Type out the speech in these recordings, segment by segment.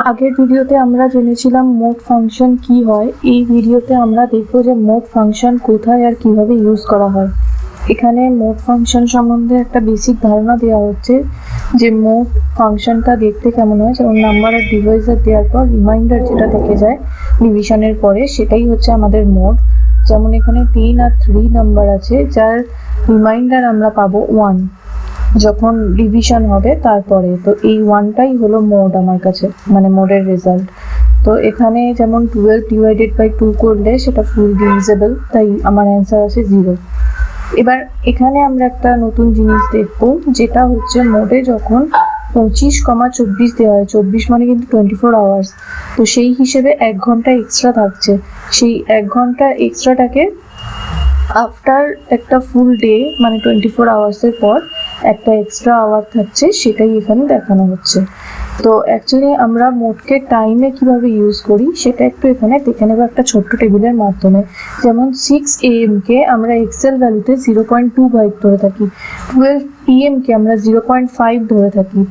আগের ভিডিওতে আমরা জেনেছিলাম মোড ফাংশন কি হয়। এই ভিডিওতে আমরা দেখব যে মোড ফাংশন কোথায় আর কিভাবে ইউজ করা হয়। এখানে মোড ফাংশন সম্বন্ধে একটা বেসিক ধারণা দেওয়া হচ্ছে যে মোড ফাংশনটা দেখতে কেমন হয়। যেমন নাম্বার আর ডিভাইজার দেওয়ার পর রিমাইন্ডার যেটা থেকে যায় ডিভিশনের পরে, সেটাই হচ্ছে আমাদের মোড। যেমন এখানে 3 আর 3 নাম্বার আছে, যার রিমাইন্ডার আমরা পাবো 1 যখন ডিভিশন হবে তারপরে। তো এই 1টাই হলো মোড আমার কাছে, মানে মোডের রেজাল্ট। তো এখানে যেমন 12 ডিভাইডেড বাই 2 করলে সেটা ফুল ডিভিজেবল, তাই আমার অ্যান্সার আছে 0। এবার এখানে আমরা একটা নতুন জিনিস দেখবো, যেটা হচ্ছে মোডে যখন 25,24 দেওয়া হয়, 24 মানে কিন্তু 24 আওয়ার্স, তো সেই হিসেবে 1 ঘন্টা এক্সট্রা থাকছে। সেই 1 ঘন্টা এক্সট্রাটাকে আফটার একটা ফুল ডে মানে 24 আওয়ার্সের পর একটা এক্সট্রা আওয়ার থাকছে, সেটাই এখানে দেখানো হচ্ছে। তো অ্যাকচুয়ালি আমরা মোডকে টাইমে কিভাবে ইউজ করি সেটা একটু এখানে দেখে নেবো একটা ছোট্ট টেবিলের মাধ্যমে। যেমন 6 AM কে আমরা এক্সেল ভ্যালুতে 0.25 ধরে থাকি, 12 PM কে আমরা 0.5 ধরে থাকি,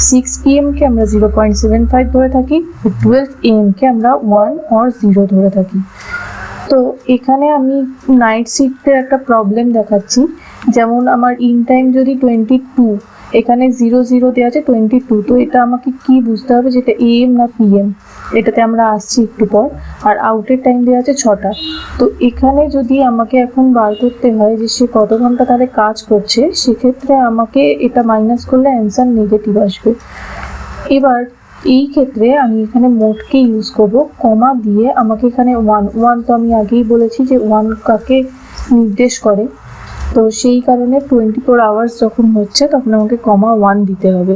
6 PM কে আমরা 0.75 ধরে থাকি, 12 AM কে আমরা 1 or 0 ধরে থাকি। তো এখানে আমি নাইট শিফটের একটা প্রবলেম দেখাচ্ছি। যেমন আমার ইন টাইম যদি 22, এখানে 00 দেওয়া আছে 22, তো এটা আমাকে কি বুঝতে হবে যেটা AM না PM, এটাতে আমরা আসছি একটু পর। আর আউটের টাইম দেওয়া আছে 6টা। তো এখানে যদি আমাকে এখন বার করতে হয় যে সে কত ঘন্টা তাহলে কাজ করছে, সেক্ষেত্রে আমাকে এটা মাইনাস করলে অ্যান্সার নেগেটিভ আসবে। এবার এই ক্ষেত্রে আমি এখানে মোডকে ইউজ করব, কমা দিয়ে আমাকে এখানে 1 তো আমি আগেই বলেছি যে 1 কাকে নির্দেশ করে, তো সেই কারণে 24 আওয়ার্স যখন হচ্ছে তখন আমাকে 1 দিতে হবে।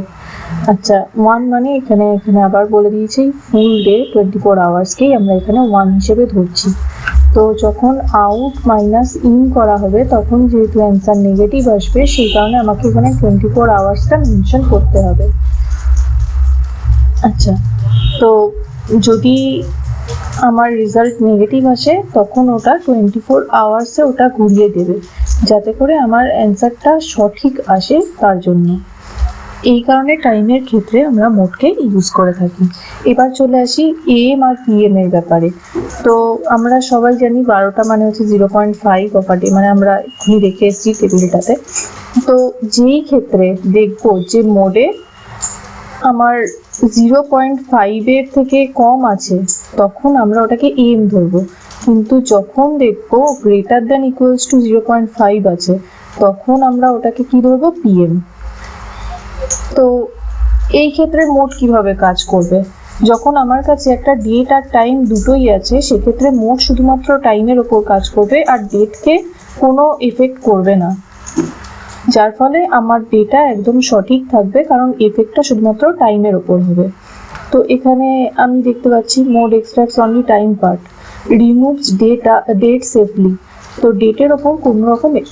আচ্ছা, 1 মানে এখানে আবার বলে দিয়েছি ফুল ডে 24 আওয়ার্সকেই আমরা এখানে 1 হিসেবে ধরছি। তো যখন আউট মাইনাস ইন করা হবে তখন যেহেতু অ্যান্সার নেগেটিভ আসবে, সেই কারণে আমাকে এখানে 24 আওয়ার্সটা মেনশন করতে হবে। আচ্ছা, তো যদি আমার রেজাল্ট নেগেটিভ আসে তখন ওটা 24 আওয়ার্সে ওটা ঘুরিয়ে দেবে, যাতে করে আমার অ্যান্সারটা সঠিক আসে তার জন্য। এই কারণে টাইমের ক্ষেত্রে আমরা মোডকে ইউজ করে থাকি। এবার চলে আসি AM আর PM এর ব্যাপারে। তো আমরা সবাই জানি 12টা মানে হচ্ছে 0.5 অফ আ ডে, মানে আমরা এখনই রেখে এসেছি টেবিলটাতে। তো যেই ক্ষেত্রে দেখবো যে মোডে আমার 0.5 এর থেকে কম আছে তখন আমরা ওটাকে AM ধরবো, কিন্তু যখন দেখবো গ্রেটার দ্যান ইকুয়ালস টু 0.5 আছে তখন আমরা ওটাকে কি ধরবো, PM। তো এই ক্ষেত্রে মোড কিভাবে কাজ করবে, যখন আমার কাছে একটা ডেট আর টাইম দুটোই আছে, সেক্ষেত্রে মোড শুধুমাত্র টাইমের ওপর কাজ করবে আর ডেটকে কোনো এফেক্ট করবে না, যার ফলে আমার ডেটা একদম সঠিক থাকবে, কারণ এফেক্টটা শুধুমাত্র টাইমের ওপর হবে। তো এখানে আমি দেখতে পাচ্ছি mode extracts only time part, removes date safely. তো ডেটের ওপর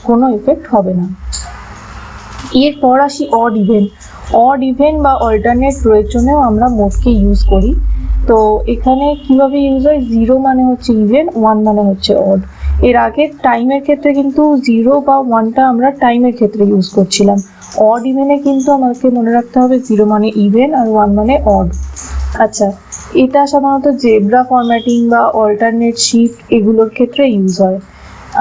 কোনো এফেক্ট হবে না। এরপর আসি অড ইভেন বা অল্টারনেট রোয়ের জন্যও আমরা মোডকে ইউজ করি। তো এখানে কিভাবে ইউজ হয়, 0 মানে হচ্ছে ইভেন, 1 মানে হচ্ছে অড। এর আগে টাইমের ক্ষেত্রে কিন্তু 0 বা 1টা আমরা টাইমের ক্ষেত্রে ইউজ করছিলাম। অড ইভেনে কিন্তু আমাকে মনে রাখতে হবে 0 মানে ইভেন আর 1 মানে অড। আচ্ছা, এটা সাধারণত জেব্রা ফরম্যাটিং বা অল্টারনেট শিফট এগুলোর ক্ষেত্রে ইউজ হয়।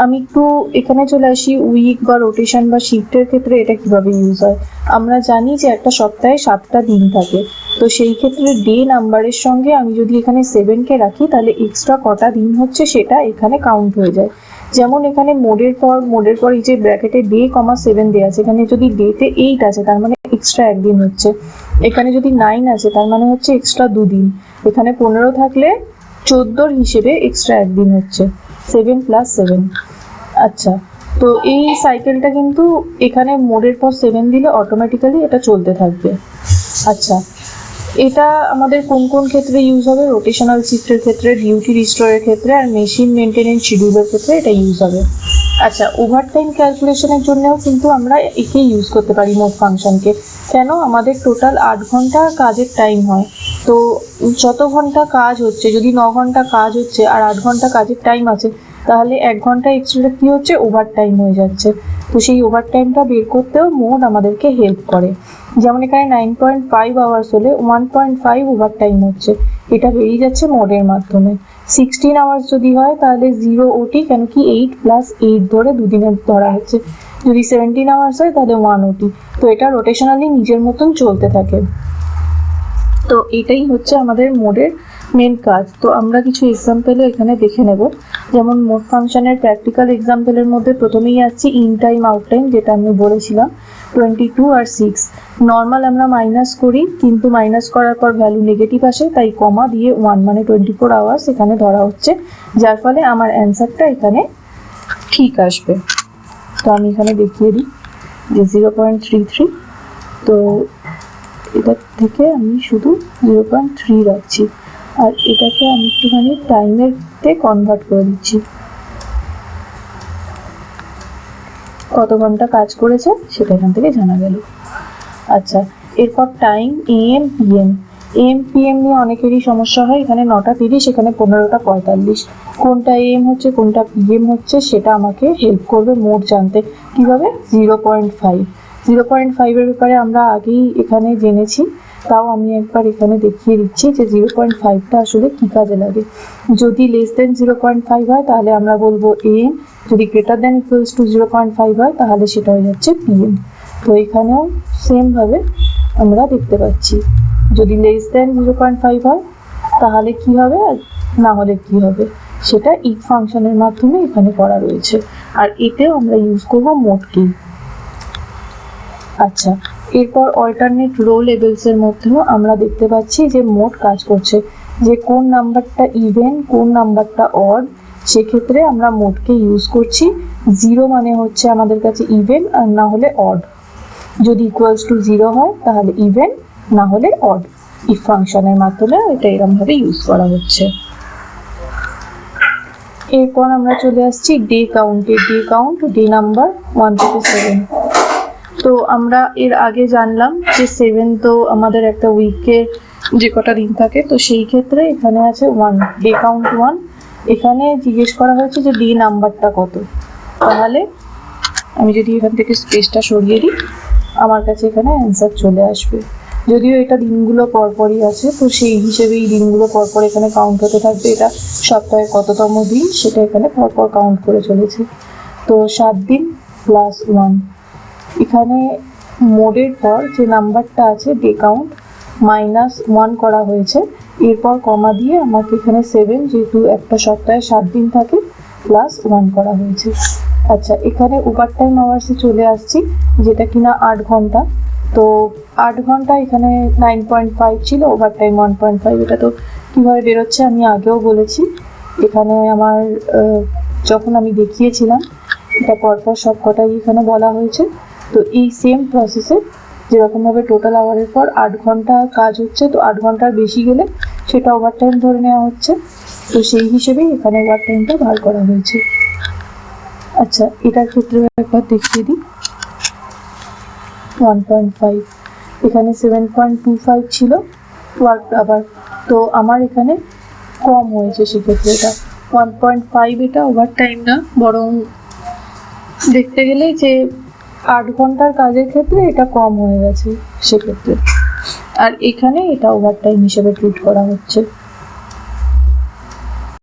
আমি একটু এখানে চলে আসি উইক বা রোটেশন বা শিফটের ক্ষেত্রে এটা কিভাবে ইউজ হয়। আমরা জানি যে একটা সপ্তাহে 7টা দিন থাকে, তো সেই ক্ষেত্রে ডে নাম্বারের সঙ্গে আমি যদি এখানে 7কে রাখি তাহলে এক্সট্রা কটা দিন হচ্ছে সেটা এখানে কাউন্ট হয়ে যায়। যেমন এখানে মোডের পর এই যে ব্র্যাকেটে ডে, 7 দেওয়া আছে, এখানে যদি ডেতে 8 আছে তার মানে এক্সট্রা 1 দিন হচ্ছে, এখানে যদি 9 আছে তার মানে হচ্ছে এক্সট্রা 2 দিন, এখানে 15 থাকলে 14 হিসেবে এক্সট্রা 1 দিন হচ্ছে, 7 + 7। আচ্ছা, তো এই সাইকেলটা কিন্তু এখানে মোডের পর 7 দিলে অটোমেটিক্যালি এটা চলতে থাকবে। আচ্ছা, এটা আমাদের কোন কোন ক্ষেত্রে ইউজ হবে, রোটেশনাল শিফটের ক্ষেত্রে, ডিউটি রিস্টোরের ক্ষেত্রে আর মেশিন মেনটেনেন্স শিডিউলের ক্ষেত্রে এটা ইউজ হবে। আচ্ছা, ওভারটাইম ক্যালকুলেশনের জন্যও কিন্তু আমরা একে ইউজ করতে পারি মোড ফাংশনকে। কেন, আমাদের টোটাল 8 ঘন্টা কাজের টাইম হয়, তো যত ঘন্টা কাজ হচ্ছে, যদি 9 ঘন্টা কাজ হচ্ছে আর 8 ঘন্টা কাজের টাইম আছে, তাহলে 1 ঘন্টা এক্সট্রা কি হচ্ছে, ওভার টাইম হয়ে যাচ্ছে। তো সেই ওভার টাইমটা বের করতেও মোড আমাদেরকে হেল্প করে। যেমন এখানে 9.5 আওয়ার্স হলে 1.5 ওভার টাইম হচ্ছে, এটা বেরিয়ে যাচ্ছে মোডের মাধ্যমে। 16 আওয়ার্স যদি হয় তাহলে 0 ওটি, কেন কি 8+8 ধরে দুদিনের ধরা হচ্ছে। যদি 17 আওয়ার্স হয় তাহলে 1 ওটি। তো এটা রোটেশনালি নিজের মতন চলতে থাকে। তো এটাই হচ্ছে আমাদের মোডের মেন কাজ। তো আমরা কিছু এক্সাম্পলও এখানে দেখে নেব। যেমন মোড ফাংশনের প্র্যাকটিক্যাল এক্সাম্পলের মধ্যে প্রথমেই আসছে ইন টাইম আউট টাইম, যেটা আমি বলেছিলাম 22 আর 6। নর্মাল আমরা মাইনাস করি, কিন্তু মাইনাস করার পর ভ্যালু নেগেটিভ আসে, তাই কমা দিয়ে 1 মানে 24 আওয়ার্স এখানে ধরা হচ্ছে, যার ফলে আমার অ্যান্সারটা এখানে ঠিক আসবে। তো আমি এখানে দেখিয়ে দিই যে 0.33, তো এটা থেকে আমি শুধু 0.3 রাখছি, আর এটাকে আমি একটুখানি টাইমেরতে কনভার্ট করে দিচ্ছি, কত ঘন্টা কাজ করেছে সেটা এখান থেকে জানা গেল। আচ্ছা, এরপর time AM PM। AM PM নিয়ে অনেকেরই সমস্যা হয়। এখানে 9:30, এখানে 15:45। কোনটা AM হচ্ছে কোনটা PM হচ্ছে সেটা আমাকে হেল্প করবে মোড জানতে। কিভাবে? 0.5 এর ব্যাপারে আমরা আগেই এখানে জেনেছি, তাও আমি একবার এখানে দেখিয়ে দিচ্ছি যে 0.5টা আসলে কি কাজে লাগে। যদি লেস দেন 0.5 হয় তাহলে আমরা বলবো AM, যদি গ্রেটার দেন ইকুয়ালস টু 0.5 হয় তাহলে সেটা হয়ে যাচ্ছে PM। তো এখানেও সেম ভাবে আমরা দেখতে পাচ্ছি, যদি লেস দেন 0.5 হয় তাহলে কি হবে, আর না হলে কি হবে সেটা ইফ ফাংশনের মাধ্যমে এখানে করা রয়েছে। আর এতেও আমরা ইউজ করব মোড কি। আচ্ছা, এরপর অল্টারনেট রো লেভেলস এর মধ্যেও আমরা দেখতে পাচ্ছি যে মোড কাজ করছে, যে কোন নাম্বারটা ইভেন কোন নাম্বারটা অড, সেক্ষেত্রে আমরা মোডকে ইউজ করছি। 0 মানে হচ্ছে আমাদের কাছে ইভেন, আর না হলে অড। যদি ইকুয়ালস টু 0 হয় তাহলে ইভেন, না হলে অড। ইফ ফাংশনের মাধ্যমে এটা এরকম ভাবে ইউজ করা হচ্ছে। এরপর আমরা চলে আসছি ডে কাউন্টে। ডে কাউন্ট, ডে নাম্বার 1 থেকে 7। তো আমরা এর আগে জানলাম যে 7 তো আমাদের একটা উইকের যে কটা দিন থাকে, তো সেই ক্ষেত্রে এখানে আছে 1, ডে কাউন্ট 1। এখানে জিজ্ঞেস করা হয়েছে যে ডে নাম্বারটা কত। তাহলে আমি যদি এখান থেকে স্পেসটা সরিয়ে দিই, আমার কাছে এখানে অ্যান্সার চলে আসবে। যদিও এটা দিনগুলো পরপরই আছে, তো সেই হিসেবে এই দিনগুলো পরপর এখানে কাউন্ট হতে থাকবে। এটা সপ্তাহে কততম দিন সেটা এখানে পরপর কাউন্ট করে চলেছে। তো 7 দিন প্লাস 1। এখানে মোডের পর যে নাম্বারটা আছে ডে কাউন্ট -1 করা হয়েছে, এরপর কমা দিয়ে আমাকে এখানে 7, যেহেতু একটা সপ্তাহে 7 দিন থাকে, প্লাস 1 করা হয়েছে। আচ্ছা, এখানে ওভার টাইম আওয়ার্সে চলে আসছি, যেটা কিনা 8 ঘন্টা। তো 8 ঘন্টা এখানে 9.5 ছিল, ওভার টাইম 1.5। এটা তো কীভাবে বেরোচ্ছে আমি আগেও বলেছি। এখানে আমার যখন আমি দেখিয়েছিলাম এটা পরপর সব কটাই এখানে বলা হয়েছে। তো এই সেম প্রসেসে যেরকমভাবে টোটাল আওয়ারের পর 8 ঘন্টা কাজ হচ্ছে, তো 8 ঘন্টার বেশি গেলে সেটা ওভার টাইম ধরে নেওয়া হচ্ছে। তো সেই হিসেবেই এখানে ওভার টাইমটা বার করা হয়েছে। আচ্ছা, এটার ক্ষেত্রে একবার দেখিয়ে দিই। 1.5, এখানে 7.25 ছিল ওয়ার্ক আবার, তো আমার এখানে কম হয়েছে সেক্ষেত্রে এটা 1.5। এটা ওভার টাইম না, বরং দেখতে গেলে যে 8 ঘন্টার কাজের ক্ষেত্রে এটা কম হয়ে গেছে সেক্ষেত্রে, আর এখানে এটা ওভার টাইম হিসেবে ট্রিট করা হচ্ছে।